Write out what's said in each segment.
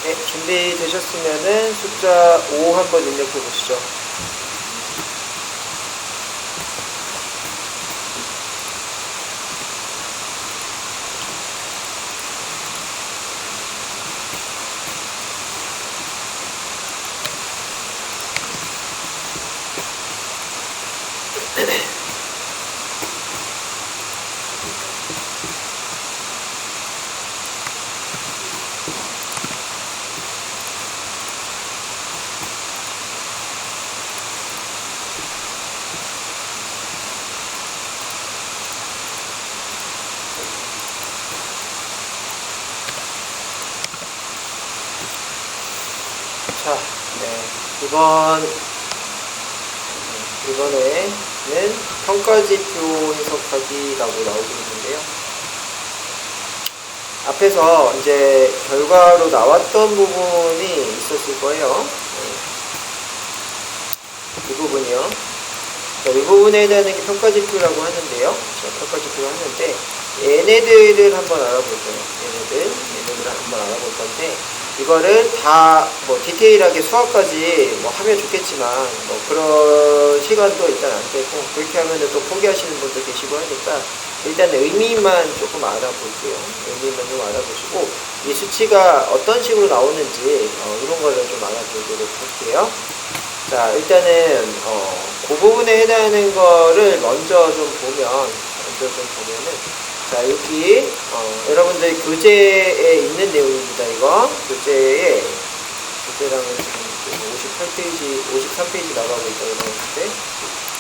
네, 준비되셨으면은 숫자 5 한번 입력해 보시죠. 자, 네, 이번에는 평가지표 해석하기라고 나오고 있는데요. 앞에서 이제 결과로 나왔던 부분이 있었을 거예요. 이 부분이요. 자, 이 부분에 해당하는 게 평가지표라고 하는데요. 자, 평가지표를 하는데 얘네들을 한번 알아볼 거예요. 얘네들을 한번 알아볼 건데 이거를 다 뭐 디테일하게 수학까지 뭐 하면 좋겠지만 뭐 그런 시간도 일단 안 되고 그렇게 하면은 또 포기하시는 분도 계시고 하니까 일단 의미만 조금 알아볼게요. 의미만 좀 알아보시고 이 수치가 어떤 식으로 나오는지 이런 거를 좀 알아보도록 할게요. 자, 일단은 그 부분에 해당하는 거를 먼저 좀 보면은 자, 여기 여러분들 교재에 있는 내용입니다. 이거 교재랑은 지금 58페이지, 53페이지 나가고 있다고 나오는데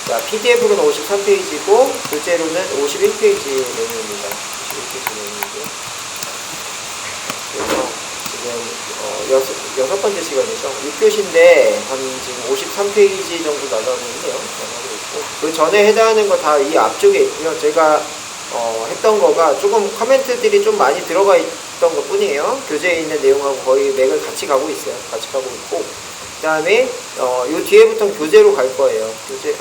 자, PDF로는 53페이지고 교재로는 51페이지 내용입니다. 51페이지 내용이고요. 그래서 지금 여섯 번째 시간이죠. 6교시인데 한 지금 53페이지 정도 나가고 있네요. 나가고 있고 그 전에 해당하는 거 다 이 앞쪽에 있고요. 제가 했던 거가 조금 커멘트들이 좀 많이 들어가 있던 것 뿐이에요. 교재에 있는 내용하고 거의 맥을 같이 가고 있어요. 같이 가고 있고 그 다음에 요 뒤에부터는 교재로 갈 거예요. 교재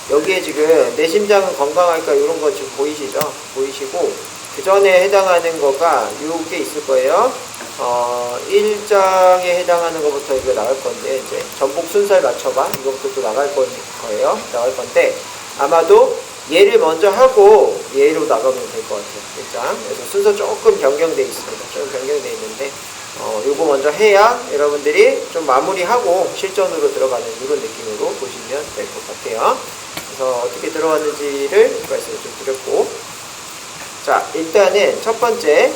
여기에 지금 내 심장은 건강할까 이런 거 지금 보이시죠? 보이시고 그 전에 해당하는 거가 요게 있을 거예요. 1장에 해당하는 것부터 이거 나갈 건데 이제 전복 순서를 맞춰봐 이것부터 또 나갈 거예요. 나갈 건데 아마도 얘를 먼저 하고 얘로 나가면 될 것 같아요. 일단 그래서 순서 조금 변경되어 있습니다. 조금 변경되어 있는데 요거 먼저 해야 여러분들이 좀 마무리하고 실전으로 들어가는 이런 느낌으로 보시면 될 것 같아요. 그래서 어떻게 들어갔는지를 말씀을 좀 드렸고 자, 일단은 첫 번째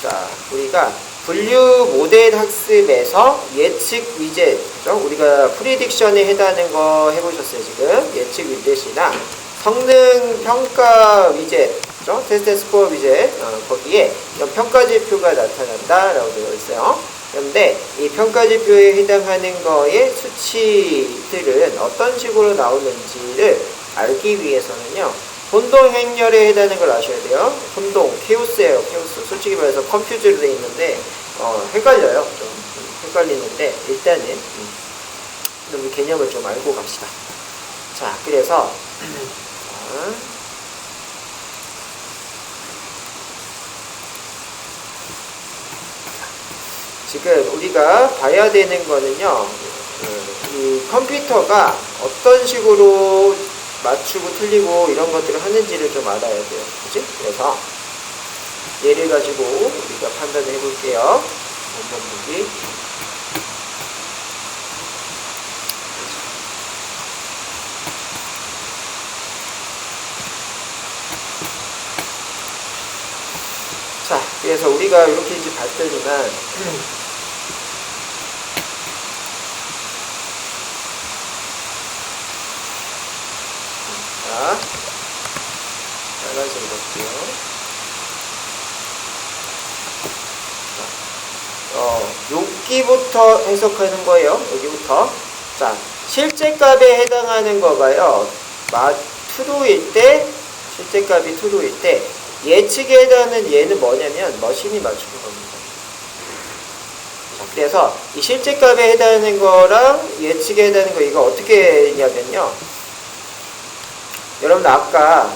자, 우리가 분류 모델 학습에서 예측 위젯 그죠? 우리가 프리딕션에 해당하는 거 해보셨어요. 지금 예측 위젯이나 성능 평가 위젯 그죠? 테스트 스코어 위젯 거기에 평가지표가 나타난다 라고 되어 있어요. 그런데 이 평가지표에 해당하는 거의 수치들은 어떤 식으로 나오는지를 알기 위해서는요. 혼동 행렬에 해당하는 걸 아셔야 돼요. 혼동, 케오스예요. 케오스. 솔직히 말해서 컴퓨즈로 되어 있는데 헷갈려요. 좀 헷갈리는데 일단은 우리 개념을 좀 알고 갑시다. 자, 그래서 지금 우리가 봐야 되는 거는요. 이 컴퓨터가 어떤 식으로 맞추고 틀리고 이런 것들을 하는지를 좀 알아야 돼요. 그치? 그래서 얘를 가지고 우리가 판단을 해볼게요. 원본 보기. 자, 그래서 우리가 이렇게 이제 봤더니만 자, 빨간색으로 볼게요. 여기부터 해석하는 거예요. 여기부터. 자, 실제 값에 해당하는 거가요. true일 때, 실제 값이 true일 때, 예측에 해당하는 얘는 뭐냐면, 머신이 맞추는 겁니다. 자, 그래서 이 실제 값에 해당하는 거랑 예측에 해당하는 거, 이거 어떻게 했냐면요. 여러분, 아까,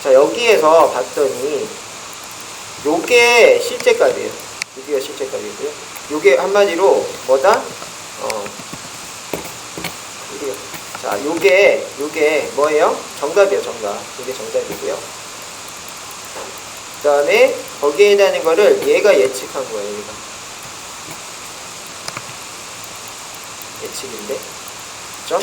자, 여기에서 봤더니 요게 실제 값이에요. 여기가 실제 값이고요. 요게 한마디로 뭐다? 이게요. 자, 요게 뭐예요? 정답이에요, 정답. 요게 정답이고요. 그 다음에 거기에 해당하는 거를 얘가 예측한 거예요, 얘가. 예측인데. 그죠?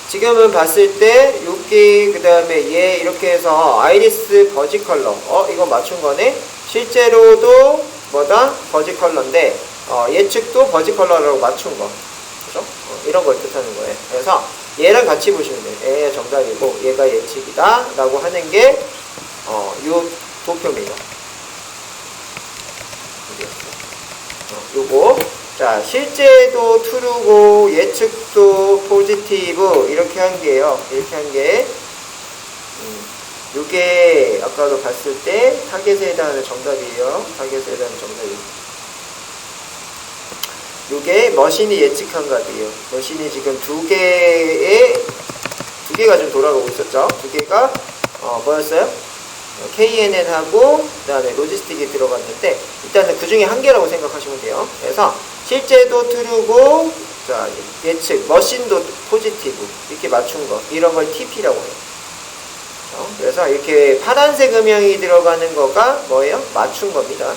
지금은 봤을 때 여기 그 다음에 얘 이렇게 해서 아이리스 버지 컬러 이거 맞춘 거네. 실제로도 뭐다? 버지 컬러인데 예측도 버지 컬러라고 맞춘 거. 그죠? 이런 걸 뜻하는 거예요. 그래서 얘랑 같이 보시면 돼요. 얘가 정답이고 얘가 예측이다 라고 하는 게 요 도표입니다. 요거 자, 실제도 true고 예측도 포지티브 이렇게 한 게요. 이렇게 한 게 요게 아까도 봤을 때 타겟에 해당하는 정답이에요. 타겟에 해당하는 정답이에요. 요게 머신이 예측한 값이에요. 머신이 지금 두 개가 좀 돌아가고 있었죠. 두 개가 뭐였어요? KNN하고 그 다음에 로지스틱이 들어갔는데 일단은 그 중에 한 개라고 생각하시면 돼요. 그래서 실제도 true고 자, 예측, 머신도 포지티브 이렇게 맞춘 거 이런 걸 TP라고 해요. 그래서 이렇게 파란색 음영이 들어가는 거가 뭐예요? 맞춘 겁니다.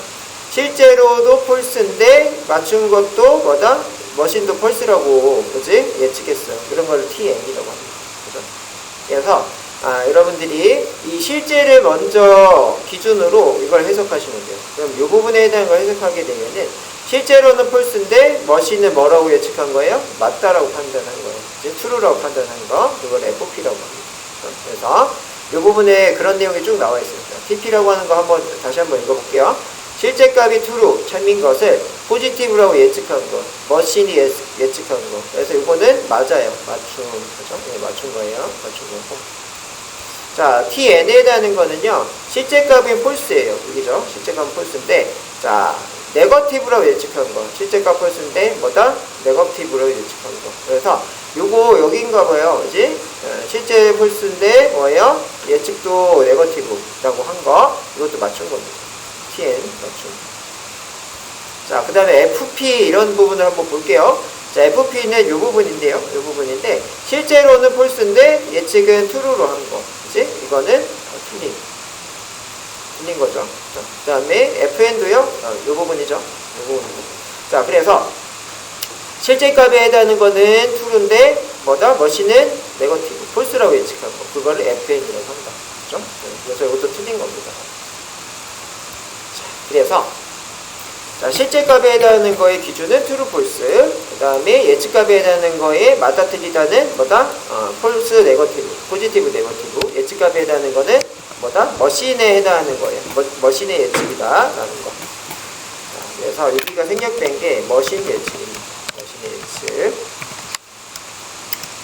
실제로도 폴스인데 맞춘 것도 뭐다? 머신도 폴스라고 그지? 예측했어요. 그런 걸 TN이라고 합니다. 그죠? 그래서 여러분들이 이 실제를 먼저 기준으로 이걸 해석하시면 돼요. 그럼 이 부분에 해당하는 걸 해석하게 되면은 실제로는 폴스인데 머신은 뭐라고 예측한 거예요? 맞다라고 판단한 거예요. 이제 true라고 판단한 거 그걸 FOP라고 합니다. 그래서 이 부분에 그런 내용이 쭉 나와 있습니다. TP라고 하는 거 다시 한번 읽어볼게요. 실제 값이 true, 참인 것을 포지티브라고 예측한 것, 머신이 예측한 것. 그래서 이거는 맞아요. 맞춤, 그죠? 네, 맞춘 거예요. 맞춘 거고. 자, TN에 해당하는 거는요, 실제 값이 폴스예요. 여기죠? 실제 값은 폴스인데, 자, 네거티브라고 예측한 거. 실제 값 폴스인데, 뭐다? 네거티브라고 예측한 거. 그래서, 요거, 여기인가 봐요. 그지? 실제 폴스인데, 뭐예요? 예측도 네거티브라고 한 거. 이것도 맞춘 겁니다. TN, 맞춤. 자, 그 다음에 FP 이런 부분을 한번 볼게요. 자, FP는 요 부분인데요. 요 부분인데, 실제로는 폴스인데, 예측은 true로 한 거. 그치? 이거는 틀린 거죠. 그 다음에 FN도요. 요 부분이죠. 요 부분입니다. 자, 그래서, 실제 값에 해당하는 거는 true인데, 뭐다? 머신은 네거티브, 폴스라고 예측한 거. 그거를 FN이라고 한다. 그죠? 그래서 이것도 틀린 겁니다. 자, 그래서, 자, 실제 값에 해당하는 거의 기준은 true, false. 그 다음에 예측 값에 해당하는 거에 맞다 틀리다는 뭐다? false, negative, positive, negative. 예측 값에 해당하는 거는 뭐다? 머신에 해당하는 거예요. 머신의 예측이다 라는 거. 자, 그래서 여기가 생략된 게 머신 예측입니다. 머신의 예측.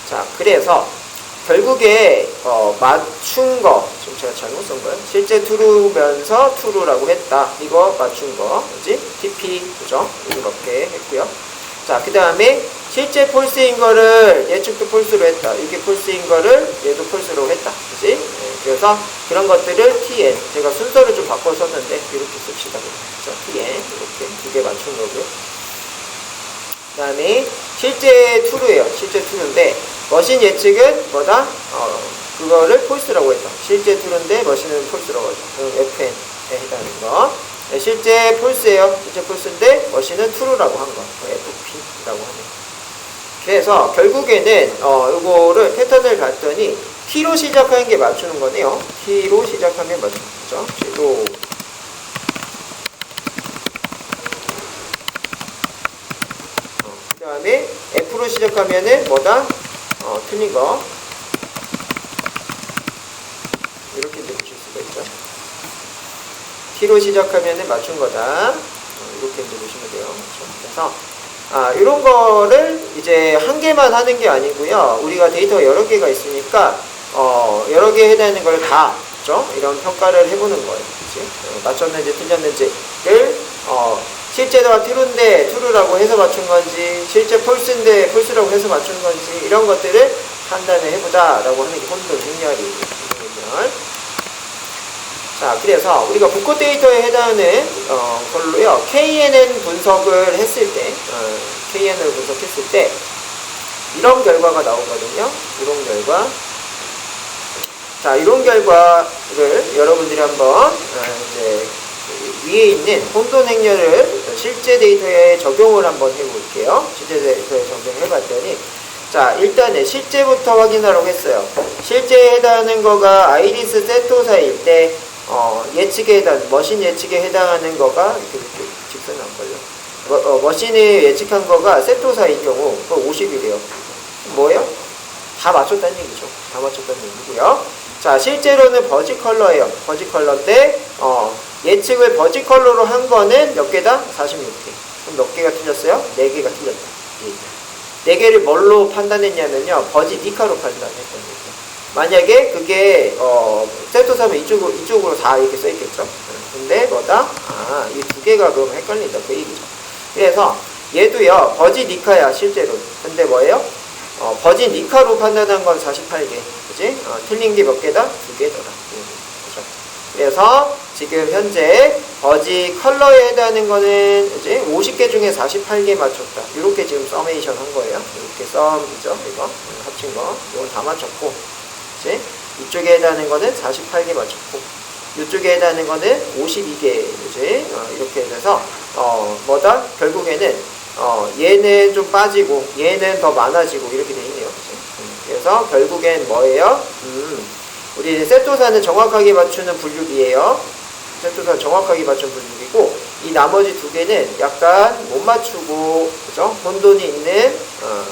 자, 그래서 결국에 맞춘 거, 지금 제가 잘못 쓴 거예요. 실제 true면서 true라고 했다. 이거 맞춘 거, 그지? TP, 그죠? 이렇게 했고요. 자, 그 다음에 실제 false인 거를 예측도 false로 했다. 이게 false인 거를 얘도 false로 했다. 그지? 네, 그래서 그런 것들을 TN, 제가 순서를 좀 바꿔 썼는데 이렇게 씁시다. 그죠? TN 이렇게 두 개 맞춘 거고요. 그 다음에 실제 true예요. 실제 true인데 머신 예측은 뭐다? 그거를 false라고 했다. 실제 true인데 머신은 false라고 하죠. FN에 해당하는 거. 네, 실제 false예요. 실제 false인데 머신은 true라고 한 거. FP라고 하네요. 그래서 결국에는 이거를 패턴을 봤더니 T로 시작하는 게 맞추는 거네요. T로 시작하면 맞추는 거죠. T로. 그 다음에 F로 시작하면은 뭐다? 틀린 거. 이렇게 이제 보실 수가 있죠. T로 시작하면은 맞춘 거다. 이렇게 이제 보시면 돼요. 그래서, 이런 거를 이제 한 개만 하는 게 아니고요. 우리가 데이터가 여러 개가 있으니까, 여러 개 해당하는 걸 다, 그죠? 이런 평가를 해보는 거예요. 그치? 맞췄는지 틀렸는지를, 실제가 true인데 true라고 해서 맞춘 건지, 실제 false인데 false라고 해서 맞춘 건지, 이런 것들을 판단을 해보자라고 하는 게 혼돈 생략이에요. 자, 그래서 우리가 복고 데이터에 해당하는 걸로요. KNN 분석을 했을 때, KNN을 분석했을 때 이런 결과가 나오거든요. 이런 결과. 자, 이런 결과를 여러분들이 한번 이제 위에 있는 혼돈 행렬을 실제 데이터에 적용을 한번 해볼게요. 실제 데이터에 적용을 해봤더니, 자, 일단은 실제부터 확인하라고 했어요. 실제에 해당하는 거가 아이리스 세토사일 때 예측에 머신 예측에 해당하는 거가 이렇게 직선이 안 걸려. 머신이 예측한 거가 세토사일 경우 그거 50이래요. 뭐예요? 다 맞췄다는 얘기죠. 다 맞췄다는 얘기고요. 자, 실제로는 버지 컬러예요. 버지 컬러인데 예측을 버지 컬러로 한 거는 몇 개다? 46개. 그럼 몇 개가 틀렸어요? 4개가 틀렸다. 4개를 뭘로 판단했냐면요. 버지 니카로 판단했던 거죠. 만약에 그게 세토사면 이쪽으로 다 이렇게 써있겠죠. 근데 뭐다? 이 2개가 그럼 헷갈린다. 그 얘기죠. 그래서 얘도요. 버지 니카야 실제로. 근데 뭐예요? 버지 니카로 판단한 건 48개. 그지? 틀린 게 몇 개다? 2개더라. 그죠? 그래서 지금 현재 버지 컬러에 해당하는 거는 이제 50개 중에 48개 맞췄다. 이렇게 지금 서메이션 한 거예요. 이렇게 썸이죠. 이거 합친 거. 이건 다 맞췄고, 이제 이쪽에 해당하는 거는 48개 맞췄고, 이쪽에 해당하는 거는 52개. 이제 이렇게 돼서 뭐다? 결국에는 얘는 좀 빠지고 얘는 더 많아지고 이렇게 돼 있네요. 그래서 결국엔 뭐예요? 우리 세토사는 정확하게 맞추는 분류이에요. 세토사는 정확하게 맞추는 분류이고, 이 나머지 2개는 약간 못 맞추고, 그죠? 혼돈이 있는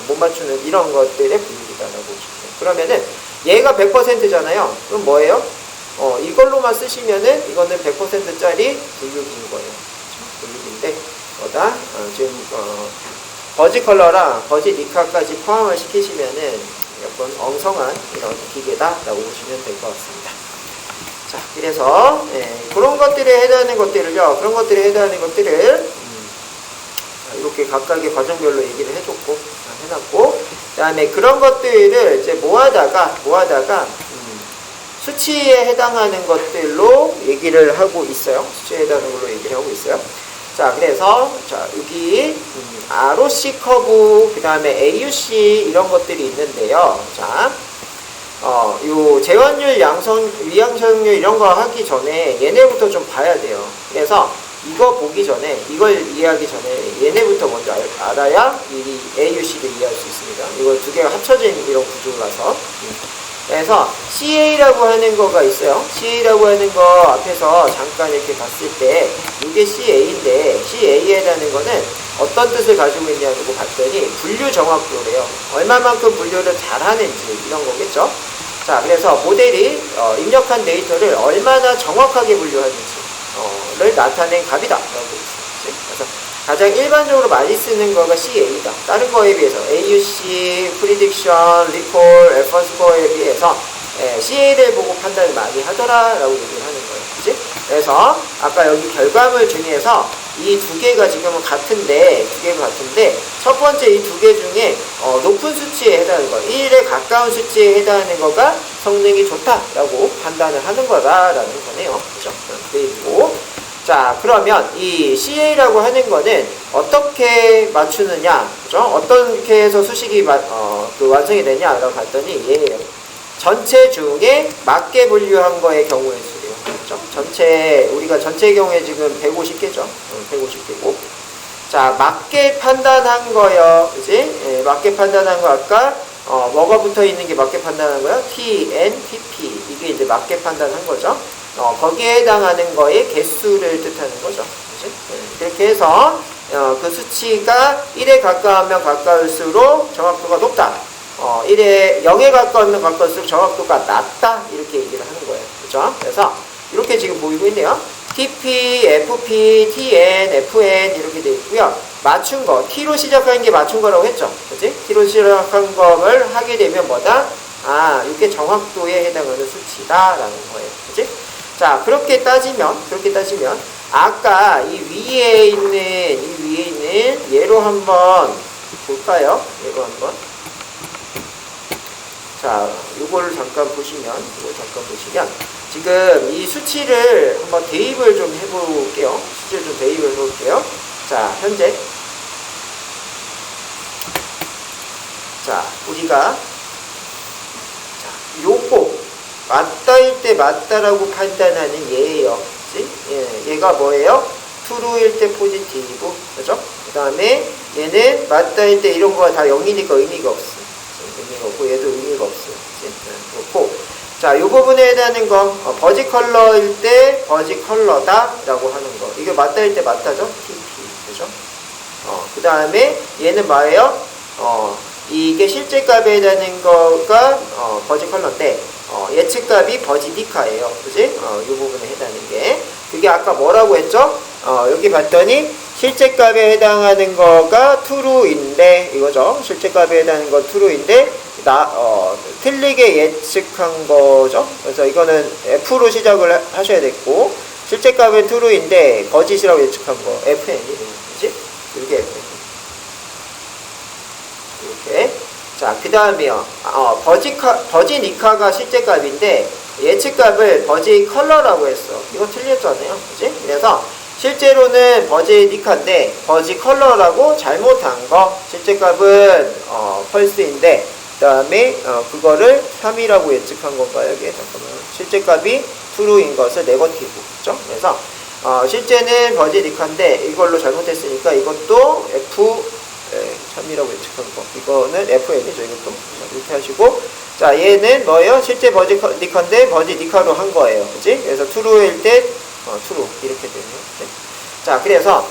못 맞추는 이런 것들의 분류이다라고 보시면. 그러면은 얘가 100%잖아요. 그럼 뭐예요? 이걸로만 쓰시면은 이거는 100%짜리 분류인 거예요. 분류인데 뭐다? 지금 버지 컬러랑 버지 니카까지 포함을 시키시면은 약간 엉성한 이런 기계다라고 보시면 될 것 같습니다. 자, 그래서 그런 것들에 해당하는 것들을요. 그런 것들에 해당하는 것들을 이렇게 각각의 과정별로 얘기를 해줬고 해놨고, 그다음에 그런 것들을 이제 모아다가 수치에 해당하는 것들로 얘기를 하고 있어요. 수치에 해당하는 걸로 얘기를 하고 있어요. 자, 그래서 자 여기 ROC 커브, 그 다음에 AUC 이런 것들이 있는데요. 자, 요 재환율, 위양성률 이런 거 하기 전에 얘네부터 좀 봐야 돼요. 그래서 이거 보기 전에, 이걸 이해하기 전에 얘네부터 먼저 알아야 이 AUC를 이해할 수 있습니다. 이거 2개가 합쳐진 이런 구조라서. 그래서 CA라고 하는 거가 있어요. CA라고 하는 거 앞에서 잠깐 이렇게 봤을 때 이게 CA인데, CA에 해당하는 거는 어떤 뜻을 가지고 있냐고 봤더니 분류 정확도래요. 얼마만큼 분류를 잘하는지 이런 거겠죠. 자, 그래서 모델이 입력한 데이터를 얼마나 정확하게 분류하는지를 나타낸 값이다 라고 있어요. 그래서 가장 일반적으로 많이 쓰는 거가 CA다. 다른 거에 비해서 AUC, Prediction, Recall, Alpha Score에 비해서 CA를 보고 판단을 많이 하더라라고 얘기를 하는 거예요. 그치? 그래서 아까 여기 결과물 중에서 이 2개가 지금은 같은데, 첫 번째 이 2개 중에 높은 수치에 해당하는 거, 1에 가까운 수치에 해당하는 거가 성능이 좋다라고 판단을 하는 거다라는 거네요. 그죠? 그리고 자, 그러면 이 CA라고 하는 거는 어떻게 맞추느냐, 그죠? 어떻게 해서 수식이 완성이 되냐라고 봤더니 얘예요. 전체 중에 맞게 분류한 거의 경우의 수래요. 그죠? 우리가 전체 경우에 지금 150개죠. 150개고. 자, 맞게 판단한 거요. 그지? 맞게 판단한 거 아까, 뭐가 붙어 있는 게 맞게 판단한 거요? T, N, TP. 이게 이제 맞게 판단한 거죠. 거기에 해당하는 거의 개수를 뜻하는 거죠. 그치? 그렇게 해서 그 수치가 1에 가까우면 가까울수록 정확도가 높다. 0에 가까우면 가까울수록 정확도가 낮다. 이렇게 얘기를 하는 거예요. 그죠? 그래서 이렇게 지금 보이고 있네요. TP, FP, TN, FN 이렇게 되어 있고요. 맞춘 거, T로 시작한 게 맞춘 거라고 했죠. 그치? T로 시작한 거를 하게 되면 뭐다? 이게 정확도에 해당하는 수치다라는 거예요. 그치? 자, 그렇게 따지면, 아까 이 위에 있는 얘로 한번 볼까요? 얘로 한번. 자, 이걸 잠깐 보시면, 지금 이 수치를 한번 대입을 좀 해볼게요. 수치를 좀 대입을 해볼게요. 자, 현재. 자, 우리가, 자, 요거, 맞다일 때 맞다라고 판단하는 얘예요. 그치? 예, 얘가 뭐예요? true일 때 포지티브. 그죠? 그 다음에 얘는 맞다일 때 이런 거가 다 0이니까 의미가 없어. 의미가 없고, 얘도 의미가 없어요. 그치? 네, 그렇고. 자, 이 부분에 해당하는 거, 버지 컬러일 때 버지 컬러다 라고 하는 거. 이게 맞다일 때 맞다죠? TP. 그죠? 그 다음에 얘는 뭐예요? 이게 실제 값에 해당하는 거가, 버지 컬러인데, 예측값이 버지 니카예요. 그지? 이 부분에 해당하는 게. 그게 아까 뭐라고 했죠? 여기 봤더니, 실제 값에 해당하는 거가 true인데, 이거죠? 실제 값에 해당하는 건 true인데, 틀리게 예측한 거죠. 그래서 이거는 F로 시작을 하셔야 됐고, 실제 값은 true인데, 거짓이라고 예측한 거, FN이에요. 그치? 이게 FN. 이렇게. 자, 그 다음에요. 버지 니카가 실제 값인데, 예측 값을 버지 컬러라고 했어. 이거 틀렸잖아요. 그치? 그래서, 실제로는 버지 니카인데, 버지 컬러라고 잘못한 거. 실제 값은, 펄스인데, 그 다음에 그거를 3이라고 예측한 건가요? 여기 잠깐만. 실제 값이 true인 것을 네거티브. 그죠? 그래서 실제는 버지 니카인데 이걸로 잘못했으니까 이것도 F3이라고 예측한 거. 이거는 FN이죠. 이것도. 이렇게 하시고. 자, 얘는 뭐예요? 실제 버지 니카인데 버지 니카로 한 거예요. 그치? 그래서 true일 때 true. 이렇게 되네요. 네. 자, 그래서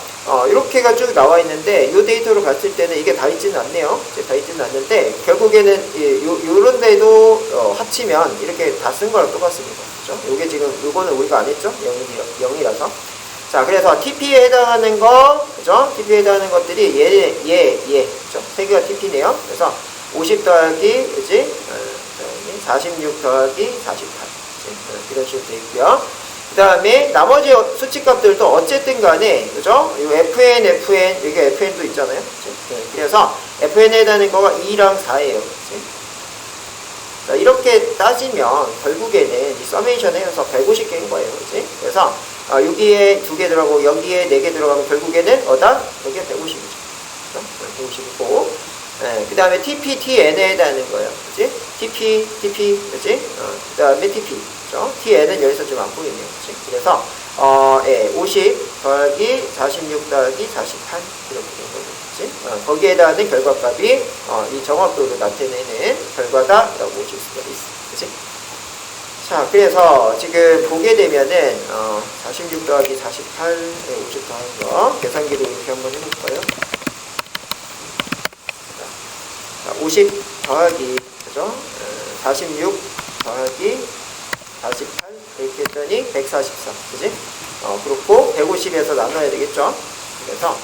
이렇게가 쭉 나와 있는데 이 데이터로 봤을 때는 이게 다 있지는 않네요. 다 있지는 않는데 결국에는 요런 데도 합치면 이렇게 다 쓴 거랑 똑같습니다. 그죠? 요게 지금 요거는 우리가 안 했죠? 0이라서. 자, 그래서 TP에 해당하는 거, 그죠? TP에 해당하는 것들이 그죠? 세 개가 TP네요. 그래서 50 더하기, 그지? 46 더하기 48. 그치? 이런 식으로 되어 있고요. 그 다음에 나머지 수치값들도 어쨌든 간에, 그죠? 이 FN, 이게 FN도 있잖아요. 그치? 네, 그래서 FN에 해당하는 거가 2랑 4예요. 그치? 자, 이렇게 따지면 결국에는 이 서메이션 해서 150개인 거예요. 그치? 그래서 여기에 2개 들어가고 여기에 4개 들어가면 결국에는 여기가 150이죠. 그죠? 150이고. 네, 그 다음에 TP, TN에 해당하는 거예요. 그치? TP, 그치? 그 다음에 TP. 그렇죠? TN은 여기서 좀 안 보이네요. 그치? 그래서 50 더하기 46 더하기 48 이렇게 된 거죠. 그치? 거기에 해당하는 결과값이 이 정확도를 나타내는 결과다라고 보실 수가 있어요. 그치? 자, 그래서 지금 보게 되면은 46 더하기 48에 50 더하는 거 계산기로 이렇게 한번 해볼까요? 자, 50 더하기 그죠? 46 더하기 48 이렇게 했더니 144 그지? 그렇고 150에서 나눠야 되겠죠? 그래서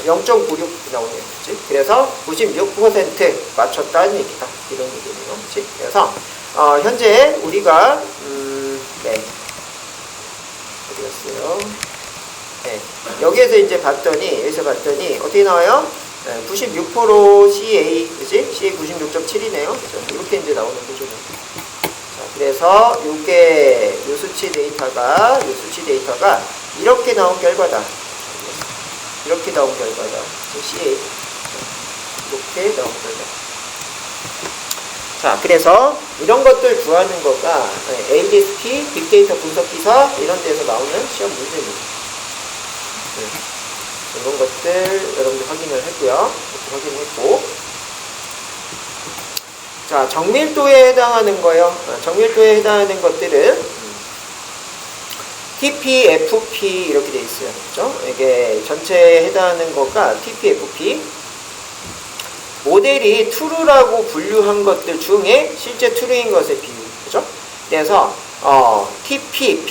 0.96 나오네요. 그치? 그래서 96% 맞췄다는 얘기다. 이런 얘기네요. 그치? 그래서 현재 우리가 네. 어디 갔어요? 네. 여기에서 이제 봤더니 어떻게 나와요? 96% CA, 그치? CA 96.7이네요. 그죠? 이렇게 이제 나오는 거죠. 자, 그래서 요 수치 데이터가 이렇게 나온 결과다. 이렇게 나온 결과다. CA. 이렇게 나온 결과. 자, 그래서 이런 것들 구하는 거가 ADSP, 빅데이터 분석기사 이런 데서 나오는 시험 문제입니다. 이런 것들 여러분들 확인을 했고요. 확인했고. 자, 정밀도에 해당하는 거요. 정밀도에 해당하는 것들은 TP, FP 이렇게 되어 있어요. 그죠? 이게 전체에 해당하는 거가 TP, FP. 모델이 true라고 분류한 것들 중에 실제 true인 것의 비율. 그죠? 그래서 TP,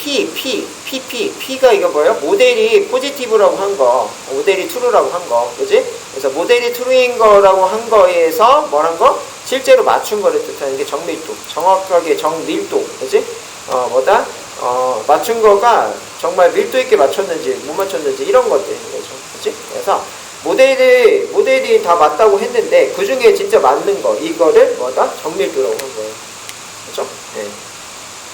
P가 이거 뭐예요? 모델이 positive라고 한 거, 모델이 true라고 한 거, 그지? 그래서 모델이 true인 거라고 한 거에서 뭐란 거? 실제로 맞춘 거를 뜻하는 게 정밀도, 정확하게 정밀도, 그지? 맞춘 거가 정말 밀도 있게 맞췄는지 못 맞췄는지 이런 것들인 거죠, 그지? 그래서 모델이 다 맞다고 했는데 그 중에 진짜 맞는 거 이거를 뭐다? 정밀도라고 한 거예요. 그죠? 네.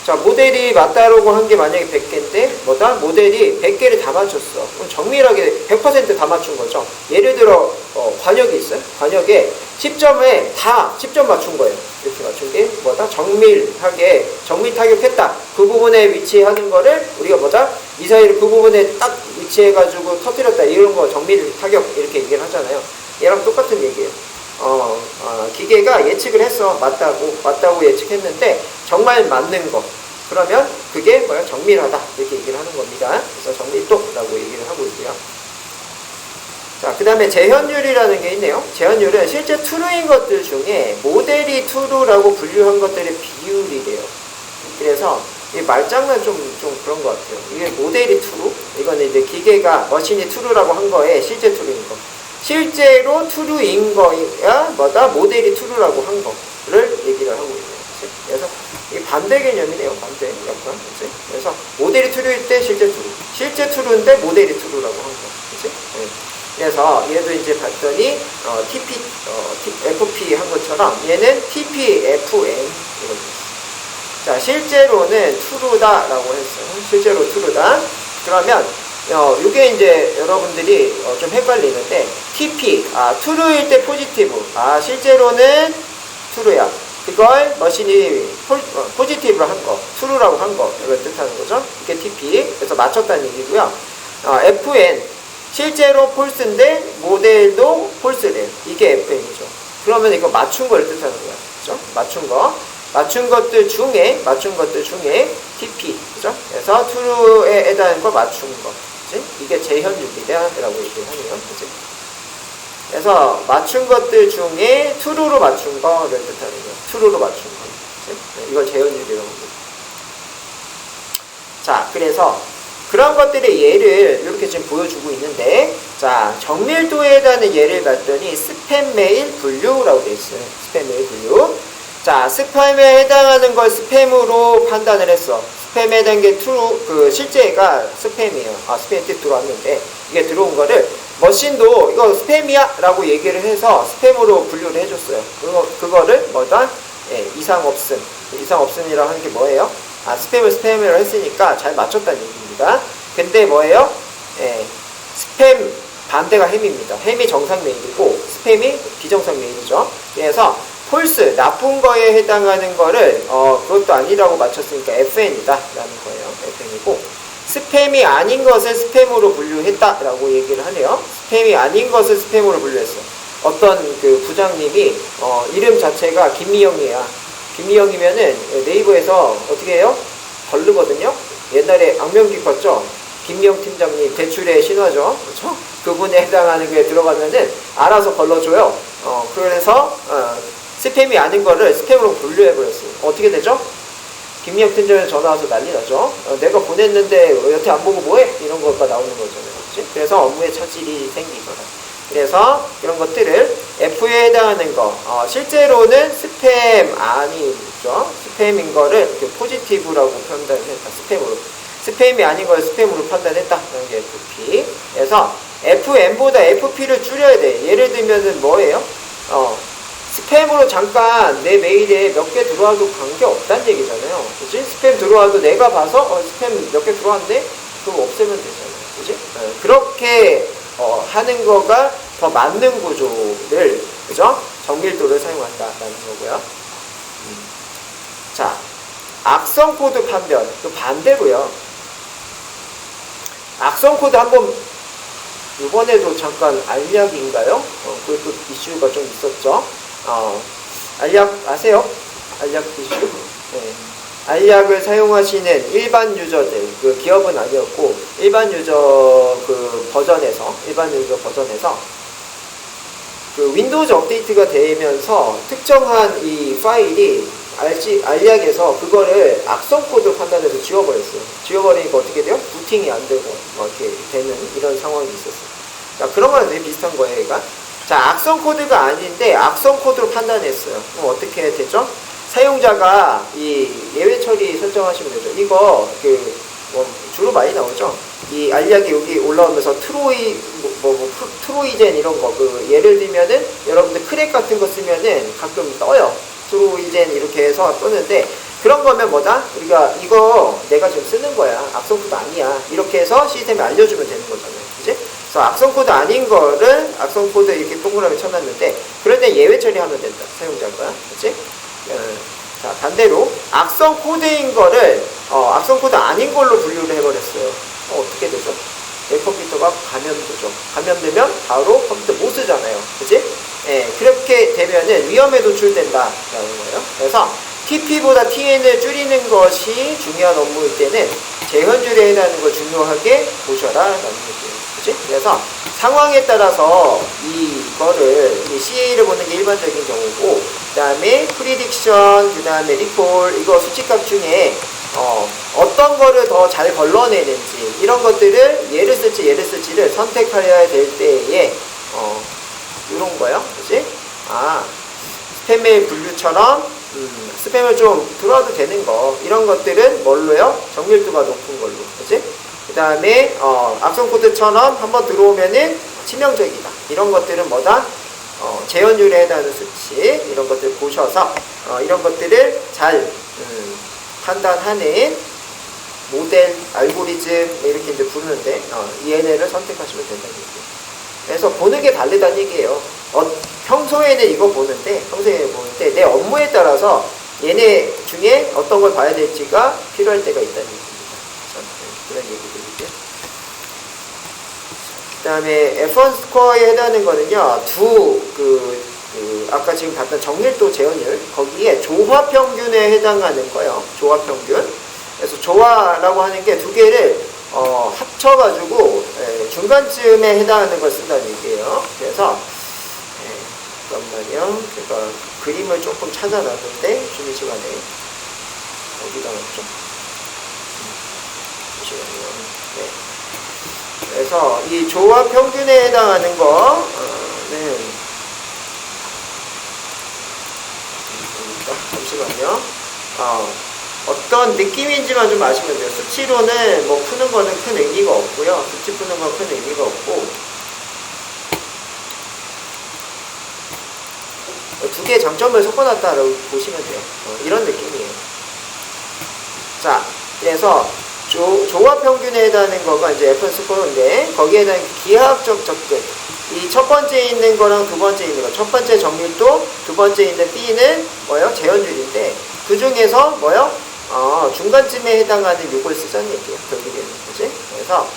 자, 모델이 맞다라고 한 게 만약에 100개인데 뭐다? 모델이 100개를 다 맞췄어. 그럼 정밀하게 100% 다 맞춘 거죠. 예를 들어 관역이 있어요. 관역에 10점에 다 10점 맞춘 거예요. 이렇게 맞춘 게 뭐다? 정밀하게 정밀 타격했다. 그 부분에 위치하는 거를 우리가 뭐다? 미사일을 그 부분에 딱 위치해가지고 터뜨렸다. 이런 거 정밀 타격 이렇게 얘기를 하잖아요. 얘랑 똑같은 얘기예요. 기계가 예측을 했어. 맞다고 예측했는데 정말 맞는 거. 그러면 그게 뭐야? 정밀하다. 이렇게 얘기를 하는 겁니다. 그래서 정밀도라고 얘기를 하고 있고요. 자, 그 다음에 재현율이라는 게 있네요. 재현율은 실제 true인 것들 중에 모델이 true라고 분류한 것들의 비율이래요. 그래서 이 말장난 좀 그런 것 같아요. 이게 모델이 true. 이거는 이제 기계가 머신이 true라고 한 거에 실제 true인 거. 실제로 true인 거야 뭐다? 모델이 true라고 한 거를 얘기를 하고 있네요. 그래서 이게 반대 개념이네요. 반대 약간. 그치? 그래서 모델이 true일 때 실제 true. 실제 true인데 모델이 true라고 한 거. 그치? 네. 그래서 얘도 이제 봤더니 FP 한 것처럼 얘는 TPFN 이거죠. 자, 실제로는 true다라고 했어요. 실제로 true다. 그러면 이게 이제 여러분들이 좀 헷갈리는데 TP, true일 때 포지티브, 실제로는 true야. 그걸 머신이 포지티브로 한 거, true라고 한 거, 이걸 뜻하는 거죠. 이게 TP, 그래서 맞췄다는 얘기고요. FN, 실제로 false인데 모델도 false래요. 이게 FN이죠. 그러면 이거 맞춘 걸 뜻하는 거야. 그죠? 맞춘 거. 맞춘 것들 중에 TP, 그죠? 그래서 true에 해당하는 걸 맞춘 거. 그치? 이게 재현율이다라고 얘기를 하네요. 그치? 그래서 맞춘 것들 중에 true로 맞춘 거를 뜻하는 거예요. true로 맞춘 거. 그치? 이걸 재현율이라고 합니다. 자, 그래서 그런 것들의 예를 이렇게 지금 보여주고 있는데, 자, 정밀도에 해당하는 예를 봤더니 스팸 메일 분류라고 되어 있어요. 스팸 메일 분류. 자, 스팸에 해당하는 걸 스팸으로 판단을 했어. 스팸에 해당한 게 실제가 스팸이에요. 스팸이 들어왔는데, 이게 들어온 거를 머신도 이거 스팸이야 라고 얘기를 해서 스팸으로 분류를 해줬어요. 그거를 뭐다? 이상 없음이라고 하는 게 뭐예요? 스팸을 했으니까 잘 맞췄다는 얘기입니다. 근데 뭐예요? 스팸 반대가 햄입니다. 햄이 정상 메일이고 스팸이 비정상 메일이죠. 그래서 폴스, 나쁜 거에 해당하는 거를 그것도 아니라고 맞췄으니까 FN이다 라는 거예요. FN이고 스팸이 아닌 것을 스팸으로 분류했다라고 얘기를 하네요. 스팸이 아닌 것을 스팸으로 분류했어. 어떤 그 부장님이 이름 자체가 김미영이야. 김미영이면은 네이버에서 어떻게 해요? 벌르거든요. 옛날에 악명기 컸죠. 김미영 팀장님 대출의 신화죠. 그렇죠? 그분에 해당하는 게 들어가면은 알아서 걸러줘요. 그래서 스팸이 아닌 거를 스팸으로 분류해버렸어요. 어떻게 되죠? 김미영 팀장에 전화 와서 난리 나죠. 내가 보냈는데 여태 안 보고 뭐해? 이런 거가 나오는 거잖아요. 그치? 그래서 업무에 차질이 생기거나. 그래서 그런 것들을 F에 해당하는 거, 실제로는 스팸 아니죠. 스팸인 거를 포지티브라고 판단했다. 스팸으로. 스팸이 아닌 걸 스팸으로 판단했다. 그런 게 FP. 그래서 FM보다 FP를 줄여야 돼. 예를 들면은 뭐예요? 스팸으로 잠깐 내 메일에 몇 개 들어와도 관계없다는 얘기잖아요. 그치? 스팸 들어와도 내가 봐서 스팸 몇 개 들어왔네? 그거 없애면 되잖아요. 그치? 그렇게 하는 거가 더 맞는 구조를, 그죠? 정밀도를 사용한다라는 거고요. 자, 악성 코드 판별. 또 반대로요. 악성 코드 한번 이번에도 잠깐 알약인가요? 그것도 이슈가 좀 있었죠. 알약 아세요? 알약 이슈? 네. 알약을 사용하시는 일반 유저들, 그 기업은 아니었고 일반 유저 버전에서 그 윈도우즈 업데이트가 되면서 특정한 이 파일이 알약에서 그거를 악성 코드 판단해서 지워버렸어요. 지워버리니까 어떻게 돼요? 부팅이 안 되고 이렇게 되는 이런 상황이 있었어요. 자, 그런 거랑 되게 비슷한 거예요, 얘가. 자, 악성 코드가 아닌데 악성 코드로 판단했어요. 그럼 어떻게 되죠? 사용자가 이 예외 처리 설정하시면 되죠. 이거 주로 많이 나오죠. 이 알약이 여기 올라오면서 트로이젠 이런 거, 예를 들면은 여러분들 크랙 같은 거 쓰면은 가끔 떠요. 트로이젠 이렇게 해서 뜨는데, 그런 거면 뭐다? 우리가 이거 내가 지금 쓰는 거야. 악성 코드 아니야. 이렇게 해서 시스템에 알려주면 되는 거잖아요. 그치? 그래서 악성 코드 아닌 거를 악성 코드 이렇게 동그라미 쳐놨는데, 그런데 예외 처리하면 된다. 사용자가. 그치? 자, 반대로 악성 코드인 거를 악성 코드 아닌 걸로 분류를 해버렸어요. 어떻게 되죠? 내 컴퓨터가 감염되죠. 감염되면 바로 컴퓨터 못 쓰잖아요. 그치? 예, 그렇게 되면은 위험에 노출된다라는 거예요. 그래서 TP보다 TN을 줄이는 것이 중요한 업무일 때는 재현율에 해당하는 걸 중요하게 보셔라라는 얘기예요. 그치? 그래서 상황에 따라서 이거를 CA를 보는 게 일반적인 경우고, 그 다음에 프리딕션, 그 다음에 리콜, 이거 수치값 중에 어떤 거를 더 잘 걸러내는지, 이런 것들을 얘를 쓸지를 선택해야 될 때에 이런 거요. 그치? 스팸 메일 분류처럼 스팸을 좀 들어와도 되는 거, 이런 것들은 뭘로요? 정밀도가 높은 걸로. 그치? 그 다음에 악성 코드처럼 한번 들어오면은 치명적이다. 이런 것들은 뭐다? 재현율에 해당하는 수치, 이런 것들 보셔서 이런 것들을 잘 판단하는 모델, 알고리즘 이렇게 이제 부르는데 얘네를 선택하시면 된다는 얘기예요. 그래서 보는 게 다르다는 얘기예요. 평소에는 이거 보는데 내 업무에 따라서 얘네 중에 어떤 걸 봐야 될지가 필요할 때가 있다는 얘기입니다. 그런 얘기들이고요. 그 다음에 F1 스코어에 해당하는 거는요, 아까 지금 봤던 정밀도 재현율, 거기에 조화 평균에 해당하는 거예요. 조화 평균. 그래서 조화라고 하는 게 두 개를 합쳐가지고 중간쯤에 해당하는 걸 쓴다는 얘기예요. 그래서 잠깐만요. 제가 그림을 조금 찾아놨는데 쉬는 시간에 어디다 놨죠? 잠시만요. 네. 그래서 이 조화 평균에 해당하는 거는 잠시만요. 어떤 느낌인지만 좀 아시면 돼요. 수치로는 뭐 푸는 거는 큰 의미가 없고요. 수치 푸는 건 큰 의미가 없고, 두 개의 장점을 섞어놨다라고 보시면 돼요. 이런 느낌이에요. 자, 그래서 조화 평균에 해당하는 거가 이제 F1 스코어인데, 거기에 대한 기하학적 접근. 이 첫 번째 있는 거랑 두 번째 있는 거. 첫 번째 정밀도, 두 번째 있는 B는 뭐예요? 재현율인데, 그 중에서 뭐예요? 중간쯤에 해당하는 요걸 쓰자는 얘기예요. 결국에는. 그치? 그래서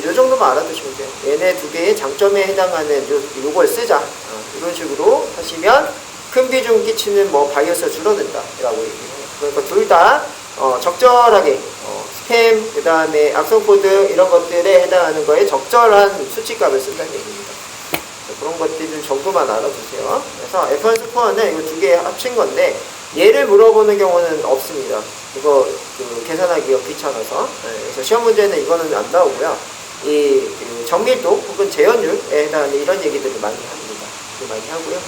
요 정도만 알아두시면 돼요. 얘네 두 개의 장점에 해당하는 요걸 쓰자. 이런 식으로 하시면 큰 비중 끼치는 바이어스가 줄어든다. 라고 얘기해요. 그러니까 둘 다 적절하게 스팸, 그 다음에 악성 코드 이런 것들에 해당하는 거에 적절한 수치값을 쓴다는 얘기입니다. 그런 것들 정도만 알아두세요. 그래서 F1 스코어는 이거 두 개 합친 건데, 얘를 물어보는 경우는 없습니다. 이거 계산하기가 귀찮아서. 그래서 시험 문제는 이거는 안 나오고요. 정밀도 혹은 재현율에 해당하는 이런 얘기들을 많이 합니다. 많이 하고요.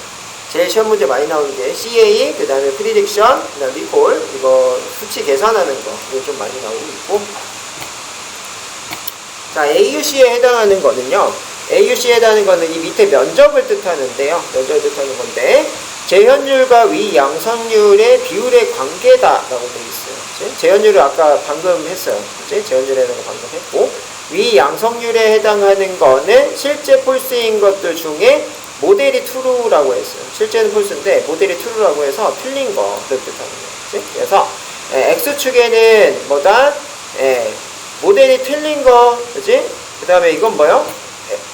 제일 시험 문제 많이 나오는 게 CA, 그 다음에 프리딕션, 그 다음에 리콜, 이거 수치 계산하는 거, 이거 좀 많이 나오고 있고. 자, AUC에 해당하는 거는요, AUC에 해당하는 거는 이 밑에 면적을 뜻하는데요. 면적을 뜻하는 건데, 재현율과 위양성률의 비율의 관계다라고 되어 있어요. 그치? 재현율을 아까 방금 했어요. 그치? 재현율에 대한 거 방금 했고, 위양성률에 해당하는 거는 실제 폴스인 것들 중에 모델이 true라고 했어요. 실제는 false인데 모델이 true라고 해서 틀린 거를 뜻하는 거예요. 그치? 그래서 X축에는 뭐다? 모델이 틀린 거, 그치? 그 다음에 이건 뭐요?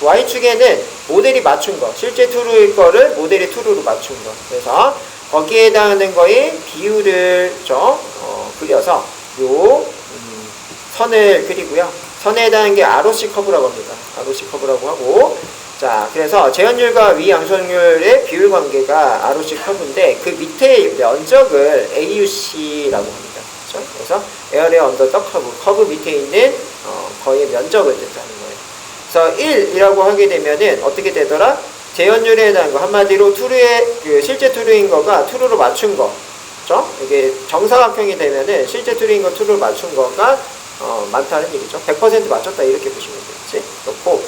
Y축에는 모델이 맞춘 거, 실제 true일 거를 모델이 true로 맞춘 거. 그래서 거기에 해당하는 거에 비율을 그려서 요 선을 그리고요. 선에 해당하는 게 ROC 커브라고 합니다. ROC 커브라고 하고, 자, 그래서 재현율과 위양성률의 비율 관계가 ROC 커브인데, 그 밑에 면적을 AUC라고 합니다. 그렇죠? 그래서 에어리어 언더 더 커브 밑에 있는 거의 면적을 뜻하는 거예요. 그래서 1이라고 하게 되면은 어떻게 되더라? 재현율에 해당하는 거, 한마디로 true의 실제 true인 거가 true로 맞춘 거, 그렇죠? 이게 정사각형이 되면은 실제 true인 거 true로 맞춘 거가 많다는 얘기죠. 100% 맞췄다 이렇게 보시면 되겠지. 그렇고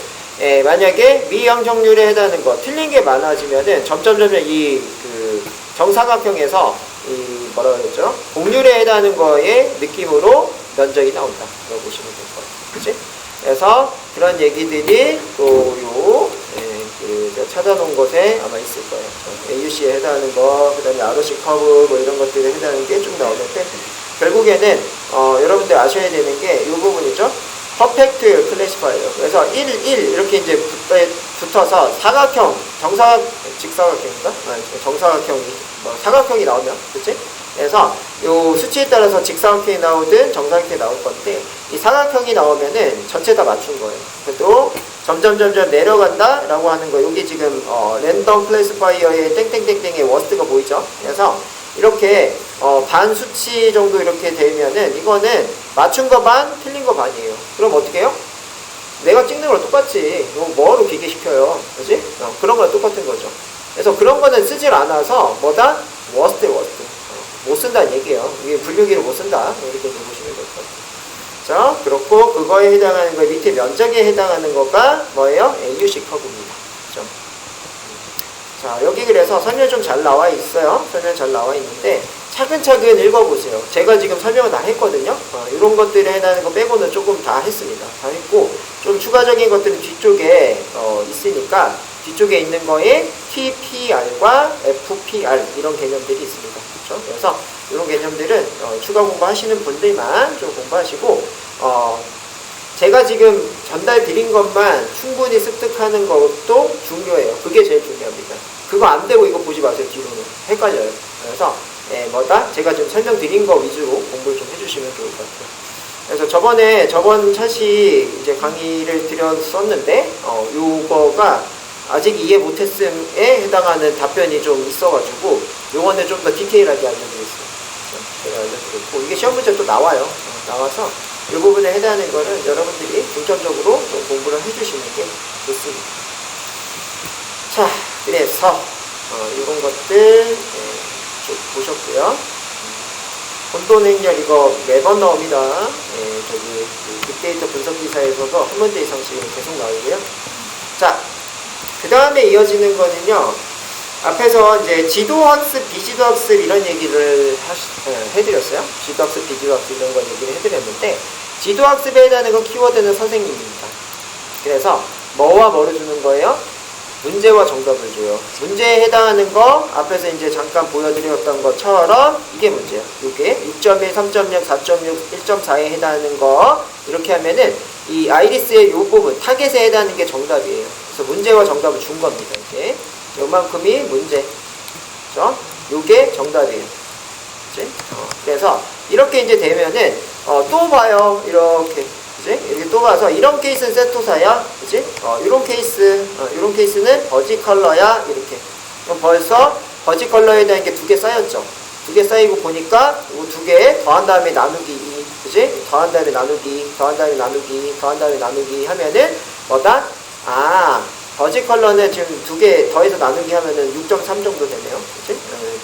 만약에 미영정률에 해당하는 거 틀린 게 많아지면은 점점 이 그 정사각형에서 이 뭐라 그랬죠? 곡률에 해당하는 거의 느낌으로 면적이 나온다. 라고 보시면 될 것 같아요. 그치? 그래서 그런 얘기들이 또 제가 찾아놓은 곳에 아마 있을 거예요. AUC에 해당하는 거, 그 다음에 ROC 커브 뭐 이런 것들에 해당하는 게 쭉 나오는데 결국에는 여러분들 아셔야 되는 게 이 부분이죠. 퍼펙트 클래시파이어. 그래서 1, 1 이렇게 이제 붙어서 사각형, 직사각형인가? 정사각형이, 사각형이 나오면, 그치? 그래서 요 수치에 따라서 직사각형이 나오든 정사각형이 나올 건데 이 사각형이 나오면은 전체 다 맞춘 거예요. 그래도 점점 내려간다 라고 하는 거. 여기 지금 랜덤 클래시파이어의 땡땡땡땡의 워스트가 보이죠? 그래서 이렇게 반 수치 정도 이렇게 되면은 이거는 맞춘 거 반, 틀린 거 반이에요. 그럼 어떻게 해요? 내가 찍는 거랑 똑같지. 뭐로 기계시켜요? 그지? 그런 거랑 똑같은 거죠. 그래서 그런 거는 쓰질 않아서 뭐다? 워스트. 못 쓴다는 얘기예요. 이게 분류기를 못 쓴다. 이렇게 보시면 될 것 같아요. 자, 그렇고 그거에 해당하는 거 밑에 면적에 해당하는 거가 뭐예요? AUC 커브입니다. 그렇죠? 자, 여기 그래서 설명 좀 잘 나와 있어요. 설명 잘 나와 있는데 차근차근 읽어보세요. 제가 지금 설명을 다 했거든요. 이런 것들에 해당하는 거 빼고는 조금 다 했습니다. 다 했고 좀 추가적인 것들은 뒤쪽에 있으니까 뒤쪽에 있는 거에 TPR과 FPR 이런 개념들이 있습니다. 그렇죠? 그래서 이런 개념들은 추가 공부하시는 분들만 좀 공부하시고 제가 지금 전달 드린 것만 충분히 습득하는 것도 중요해요. 그게 제일 중요합니다. 그거 안 되고 이거 보지 마세요. 뒤로는 헷갈려요. 그래서 제가 지금 설명드린 거 위주로 공부를 좀 해주시면 좋을 것 같아요. 그래서 저번 차시 이제 강의를 드렸었는데 요거가 아직 이해 못했음에 해당하는 답변이 좀 있어가지고 요거는 좀 더 디테일하게 알려드리겠습니다. 제가 알려드렸고 이게 시험 문제 또 나와요. 나와서 이 부분에 해당하는 거는 여러분들이 중점적으로 좀 공부를 해주시는 게 좋습니다. 자, 그래서 이런 것들 쭉 보셨고요. 혼돈 행렬 이거 매번 나옵니다. 저기 빅데이터 분석 기사에서도 한 문제 이상씩 계속 나오고요. 자, 그 다음에 이어지는 거는요. 앞에서 이제 지도학습, 비지도학습 이런 얘기를 해드렸어요. 지도학습, 비지도학습 이런 거 얘기를 해드렸는데 지도학습에 해당하는 건 키워드는 선생님입니다. 그래서 뭐와 뭐를 주는 거예요? 문제와 정답을 줘요. 문제에 해당하는 거 앞에서 이제 잠깐 보여드렸던 것처럼 이게 문제예요. 이게 6.1, 3.0, 4.6, 1.4에 해당하는 거 이렇게 하면은 이 아이리스의 이 부분 타겟에 해당하는 게 정답이에요. 그래서 문제와 정답을 준 겁니다. 이게 요만큼이 문제. 그죠? 요게 정답이에요. 그치? 그래서 이렇게 이제 되면은 또 봐요. 이렇게. 그치? 이렇게 또 봐서 이런 케이스는 세토사야. 그치? 이런 케이스는 버지 컬러야. 이렇게. 그럼 벌써 버지 컬러에 대한 게 두 개 쌓였죠. 두 개 쌓이고 보니까 이 두 개 더한 다음에 나누기 2. 그치? 더한 다음에 나누기, 더한 다음에 나누기, 더한 다음에 나누기 하면은 뭐다? 버지 컬러는 지금 두 개 더해서 나누기 하면은 6.3 정도 되네요. 그치?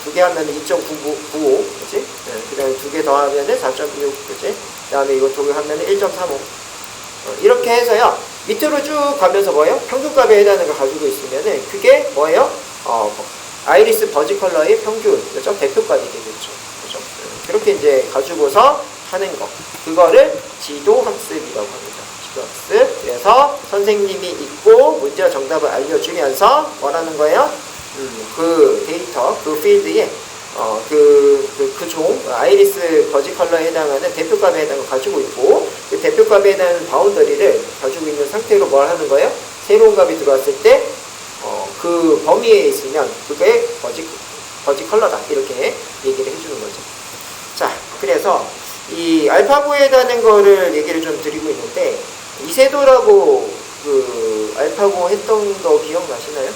두 개 하면은 2.95. 그치? 그 다음에 두 개 더하면은 4.6. 그치? 그 다음에 이거 두 개 하면은 1.35. 이렇게 해서요. 밑으로 쭉 가면서 뭐예요? 평균값에 해당하는 걸 가지고 있으면은 그게 뭐예요? 아이리스 버지 컬러의 평균. 그죠? 대표값이 되겠죠. 그죠? 그렇게 이제 가지고서 하는 거. 그거를 지도학습이라고 합니다. 지도학습. 그래서 선생님이 있고 문제와 정답을 알려주면서 뭐라는 거예요? 그 데이터, 그 필드에 그 종, 아이리스 버지 컬러에 해당하는 대표값에 해당하는 걸 가지고 있고 그 대표값에 해당하는 바운더리를 가지고 있는 상태로 뭘 하는 거예요? 새로운 값이 들어왔을 때 그 범위에 있으면 그게 버지 컬러다. 이렇게 얘기를 해주는 거죠. 자, 그래서 이 알파고에 해당하는 거를 얘기를 좀 드리고 있는데 이세도라고 그 알파고 했던 거 기억나시나요?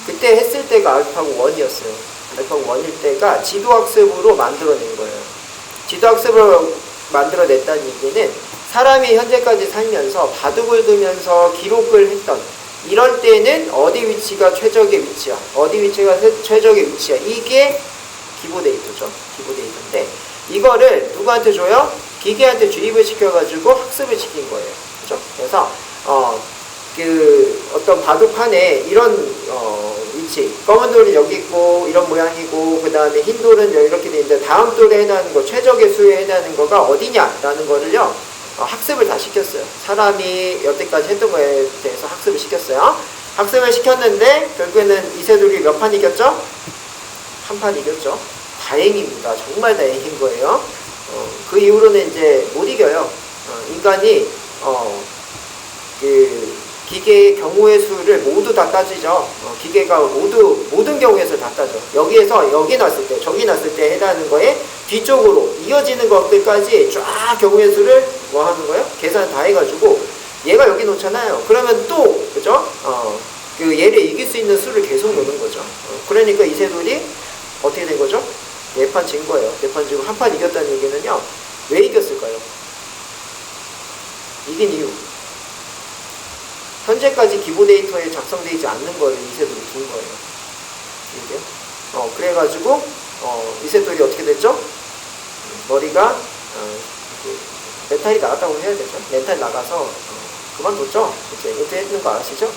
그때 했을 때가 알파고 1이었어요. 알파고 1일 때가 지도학습으로 만들어낸 거예요. 지도학습으로 만들어냈다는 얘기는 사람이 현재까지 살면서 바둑을 두면서 기록을 했던 이럴 때는 어디 위치가 최적의 위치야, 어디 위치가 최적의 위치야. 이게 기보 데이터죠. 기보 데이터인데 이거를 누구한테 줘요? 기계한테 주입을 시켜가지고 학습을 시킨 거예요. 그죠? 그래서, 어떤 바둑판에 이런, 위치. 검은 돌이 여기 있고, 이런 모양이고, 그 다음에 흰 돌은 이렇게 돼 있는데, 다음 돌에 해당하는 거, 최적의 수에 해당하는 거가 어디냐라는 거를요, 학습을 다 시켰어요. 사람이 여태까지 했던 거에 대해서 학습을 시켰어요. 학습을 시켰는데, 결국에는 이세돌이 몇 판 이겼죠? 한 판 이겼죠. 다행입니다. 정말 다행인 거예요. 그 이후로는 이제 못 이겨요. 인간이, 기계의 경우의 수를 모두 다 따지죠. 기계가 모든 경우에서 다 따져. 여기에서 여기 났을 때, 저기 났을 때 해당하는 거에 뒤쪽으로 이어지는 것들까지 쫙 경우의 수를 뭐 하는 거예요? 계산 다 해가지고, 얘가 여기 놓잖아요. 그러면 또, 그죠? 얘를 이길 수 있는 수를 계속 놓는 거죠. 그러니까 이세돌이 어떻게 된 거죠? 4판 진 거예요. 4판 지고 한 판 이겼다는 얘기는요. 왜 이겼을까요? 이긴 이유. 현재까지 기본 데이터에 작성되어 있지 않는 거를 이세돌이 둔 거예요. 이게요. 그래가지고, 이세돌이 어떻게 됐죠? 머리가, 멘탈이 나갔다고 해야 되죠. 멘탈 나가서, 그만뒀죠. 이제 은퇴했는 거 아시죠?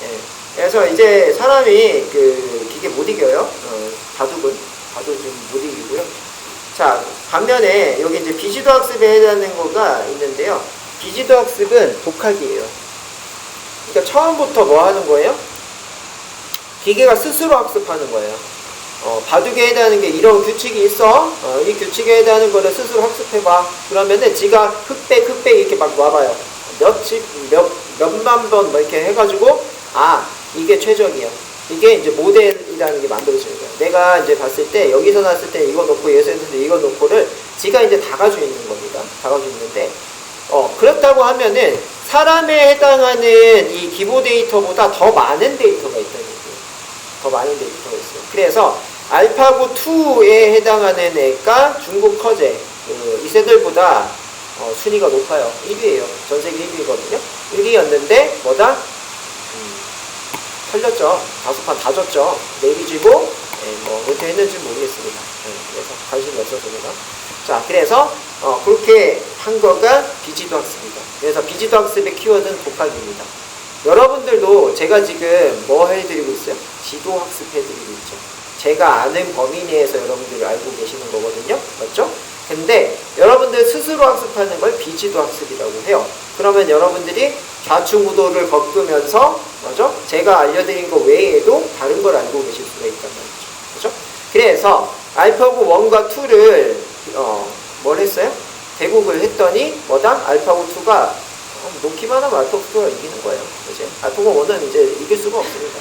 예. 그래서 이제 사람이 기계 못 이겨요. 바둑 좀 못 이기고요. 자, 반면에 여기 이제 비지도 학습에 해당하는 거가 있는데요. 비지도 학습은 독학이에요. 그러니까 처음부터 뭐 하는 거예요? 기계가 스스로 학습하는 거예요. 바둑에 해당하는 게 이런 규칙이 있어. 이 규칙에 해당하는 거를 스스로 학습해봐. 그러면은 지가 흑백 이렇게 막 와봐요. 몇만 번 뭐 이렇게 해가지고, 이게 최적이야. 이게 이제 모델이라는 게 만들어지는 거예요. 내가 이제 봤을 때, 여기서 났을 때 이거 놓고, 여기서 났을 때 이거 놓고를 지가 이제 다 가지고 있는 겁니다. 다 가지고 있는데, 그렇다고 하면은, 사람에 해당하는 이 기본 데이터보다 더 많은 데이터가 있다는 얘기예요. 더 많은 데이터가 있어요. 그래서, 알파고 2에 해당하는 애가 중국 커제, 이세돌보다 순위가 높아요. 1위예요. 전 세계 1위거든요. 1위였는데, 뭐다? 털렸죠. 5판 다 졌죠. 내리지고, 어떻게 했는지 모르겠습니다. 그래서 관심이 없어서 제가. 자, 그래서, 그렇게 한 거가 비지도 학습입니다. 그래서 비지도 학습의 키워드는 독학입니다. 여러분들도 제가 지금 뭐 해드리고 있어요? 지도 학습 해드리고 있죠. 제가 아는 범위 내에서 여러분들이 알고 계시는 거거든요. 맞죠? 근데 여러분들 스스로 학습하는 걸 비지도 학습이라고 해요. 그러면 여러분들이 좌충우돌을 겪으면서, 맞죠? 제가 알려드린 거 외에도 다른 걸 알고 계실 수가 있단 말이죠. 그죠? 그래서 알파고 1과 2를 뭘 했어요? 대국을 했더니 뭐다? 알파고 2가 놓기만 하면 알파고 2가 이기는 거예요. 그죠? 알파고 1은 이제 이길 수가 없습니다.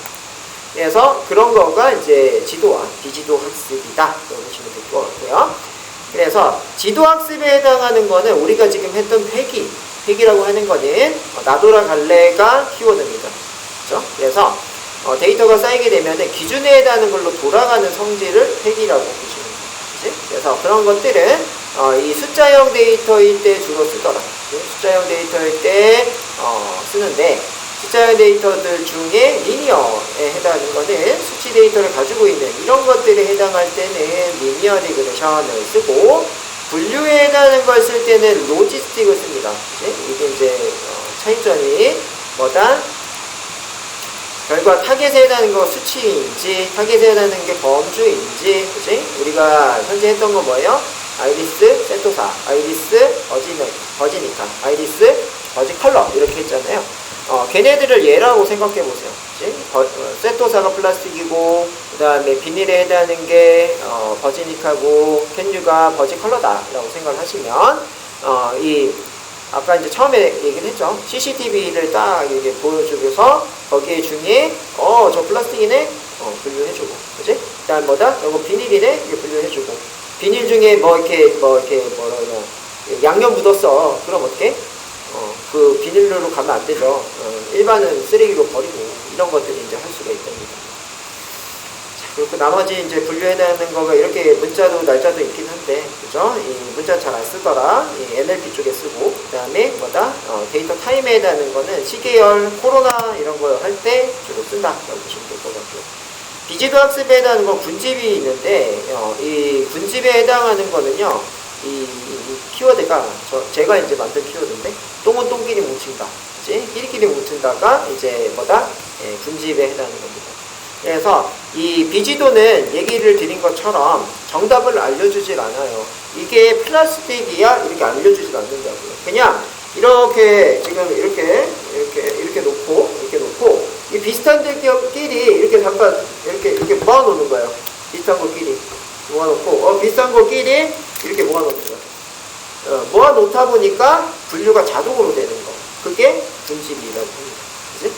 그래서 그런 거가 이제 지도와 비지도 학습이다. 라고 보시면 될 것 같고요. 그래서 지도 학습에 해당하는 거는 우리가 지금 했던 회기라고 하는 거는 나돌아 갈래가 키워드입니다. 그렇죠? 그래서 데이터가 쌓이게 되면 기준에 해당하는 걸로 돌아가는 성질을 회기라고 보시면 돼요. 그치? 그래서 그런 것들은 이 숫자형 데이터일 때 주로 쓰더라. 숫자형 데이터일 때 쓰는데, 숫자형 데이터들 중에 리니어에 해당하는 거는 수치 데이터를 가지고 있는 이런 것들에 해당할 때는 리니어 리그레션을 쓰고, 분류에 해당하는 걸 쓸 때는 로지스틱을 씁니다. 그치? 이게 이제 차이점이 뭐다? 결과 타겟에 해당하는 거 수치인지, 타겟에 해당하는 게 범주인지, 그치? 우리가 현재 했던 거 뭐예요? 아이리스, 세토사, 아이리스, 버지니카, 아이리스, 버지 컬러 이렇게 했잖아요. 걔네들을 얘라고 생각해 보세요. 그치? 세토사가 플라스틱이고, 그 다음에 비닐에 해당하는 게 버지니카고, 캔유가 버지 컬러다라고 생각하시면, 아까 이제 처음에 얘기를 했죠. CCTV를 딱 이렇게 보여주고서 거기에 중에 저 플라스틱이네? 분류해주고, 그치? 그 다음 뭐다? 이거 비닐이네? 이게 분류해주고, 비닐 중에 양념 묻었어. 그럼 어떻게? 그 비닐로 가면 안 되죠. 일반은 쓰레기로 버리고, 이런 것들이 이제 할 수가 있답니다. 자, 그리고 나머지 이제 분류해내는 거가 이렇게 문자도 날짜도 있긴 한데, 그죠? 이 문자 잘 안 쓰더라. 이 NLP 쪽에 쓰고, 그 다음에 뭐다? 데이터 타임에 해당하는 거는 시계열, 코로나 이런 거 할 때 주로 쓴다라고 보시면 될 것 같고요. 비지도 학습에 해당하는 건 군집이 있는데, 이 군집에 해당하는 거는요, 이 키워드가 제가 이제 만든 키워드인데, 똥은 똥끼리 뭉친다. 그치? 끼리끼리 뭉친다가 이제 뭐다? 예, 분집에 해당하는 겁니다. 그래서 이 비지도는 얘기를 드린 것처럼 정답을 알려주질 않아요. 이게 플라스틱이야? 이렇게 알려주질 않는다고요. 그냥 이렇게 지금 이렇게 놓고 이 비슷한 데끼리 이렇게 잠깐 이렇게 모아놓는 거예요. 비슷한 거끼리 모아놓고 비슷한 거끼리 이렇게 모아놓는 거예요. 모아놓다 보니까 분류가 자동으로 되는 거. 그게 분집이라고 합니다. 그치?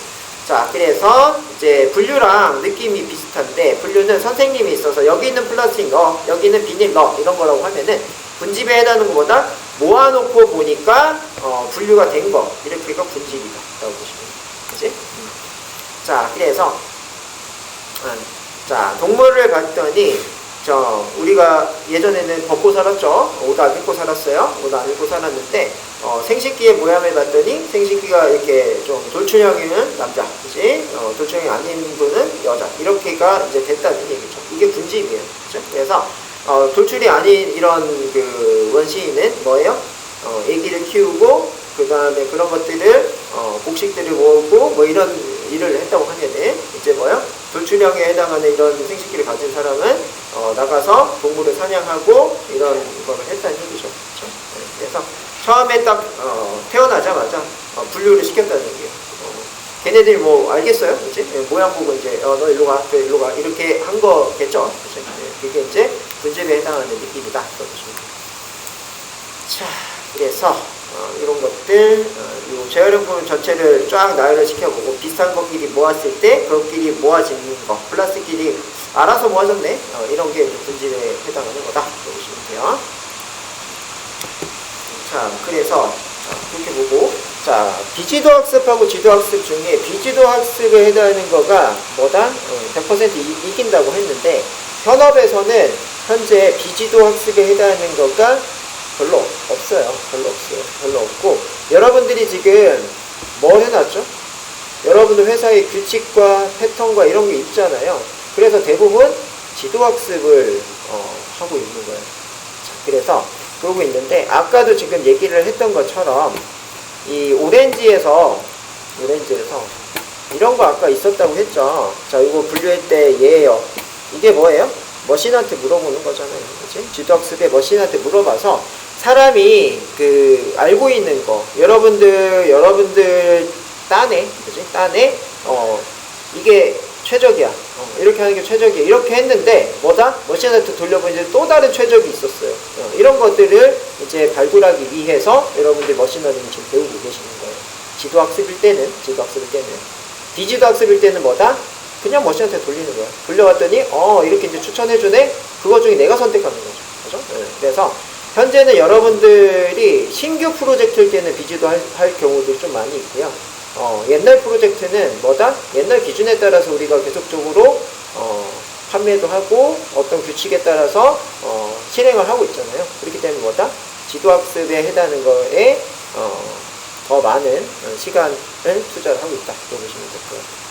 자, 그래서 이제 분류랑 느낌이 비슷한데, 분류는 선생님이 있어서 여기 있는 플라스틱 넣어, 여기 있는 비닐 넣어, 이런 거라고 하면은 분집에 해당하는 것보다 모아놓고 보니까 분류가 된 거, 이렇게가 분집이다 라고 보시면 돼요. 그치? 자, 그래서 자, 동물을 봤더니 우리가 예전에는 벗고 살았죠. 옷 안 입고 살았어요. 옷 안 입고 살았는데 생식기의 모양을 봤더니 생식기가 이렇게 좀 돌출형인 남자, 그치? 돌출형이 아닌 분은 여자. 이렇게가 이제 됐다는 얘기죠. 이게 분집이에요. 그쵸? 그래서 돌출이 아닌 이런 그 원시인은 뭐예요? 애기를 키우고 그 다음에 그런 것들을 곡식들을 모으고 뭐 이런 일을 했다고 하면은 이제 뭐요? 돌출형에 해당하는 이런 생식기를 가진 사람은 나가서 동물을 사냥하고 이런 거를 했다는 얘기죠. 그렇죠? 네, 그래서 처음에 딱 태어나자마자 분류를 시켰다는 얘기예요. 걔네들이 뭐 알겠어요? 그치? 모양 보고 이제 너 일로 가, 저 일로 가 이렇게 한 거겠죠. 그치? 네, 그게 이제 분집에 해당하는 느낌이다. 자, 그래서 이런 것들 재활용품 전체를 쫙 나열을 시켜보고 비슷한 것끼리 모았을 때 그것끼리 모아지는 거, 플라스틱끼리 알아서 모아졌네. 이런 게 분집에 해당하는 거다. 보시면 돼요. 자, 그래서 그렇게 보고, 자, 비지도 학습하고 지도 학습 중에 비지도 학습에 해당하는 거가 뭐다? 100% 이긴다고 했는데, 현업에서는 현재 비지도 학습에 해당하는 거가 별로 없어요. 별로 없고, 여러분들이 지금 뭘 해놨죠? 여러분들 회사의 규칙과 패턴과 이런 게 있잖아요. 그래서 대부분 지도학습을 하고 있는 거예요. 자, 그래서 그러고 있는데, 아까도 지금 얘기를 했던 것처럼 이 오렌지에서 이런 거 아까 있었다고 했죠. 자, 이거 분류할 때 얘예요. 이게 뭐예요? 머신한테 물어보는 거잖아요. 그치? 지도학습에 머신한테 물어봐서 사람이 알고 있는 거, 여러분들 딴에, 그치? 딴에 이게 최적이야. 이렇게 하는 게 최적이야. 이렇게 했는데 뭐다? 머신한테 돌려보니 또 다른 최적이 있었어요. 이런 것들을 이제 발굴하기 위해서 여러분들 머신러닝 지금 배우고 계시는 거예요. 지도학습일 때는 비지도학습일 때는 뭐다? 그냥 머신한테 돌리는 거야. 돌려봤더니 이렇게 이제 추천해주네. 그거 중에 내가 선택하는 거죠. 그죠? 네. 그래서 현재는 여러분들이 신규 프로젝트일 때는 비지도 할 경우도 좀 많이 있고요. 옛날 프로젝트는 뭐다? 옛날 기준에 따라서 우리가 계속적으로 판매도 하고 어떤 규칙에 따라서 실행을 하고 있잖아요. 그렇기 때문에 뭐다? 지도학습에 해당하는 거에 더 많은 시간을 투자를 하고 있다. 그렇게 보시면 될 것 같아요.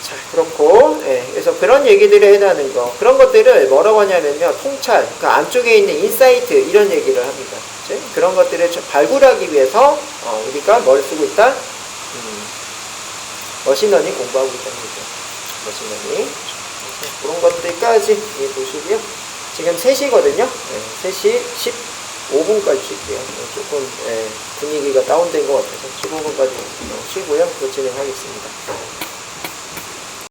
자, 그렇고, 그래서 그런 얘기들에 해당하는 거, 그런 것들을 뭐라고 하냐면요, 통찰, 그 안쪽에 있는 인사이트, 이런 얘기를 합니다. 그치? 그런 것들을 발굴하기 위해서, 우리가 뭘 쓰고 있다? 머신러닝 공부하고 있다는 거죠. 머신러닝. 그런 것들까지 보시고요. 지금 3시거든요. 3시 15분까지 쉴게요. 조금, 분위기가 다운된 것 같아서 15분까지 쉬고요. 또 진행하겠습니다.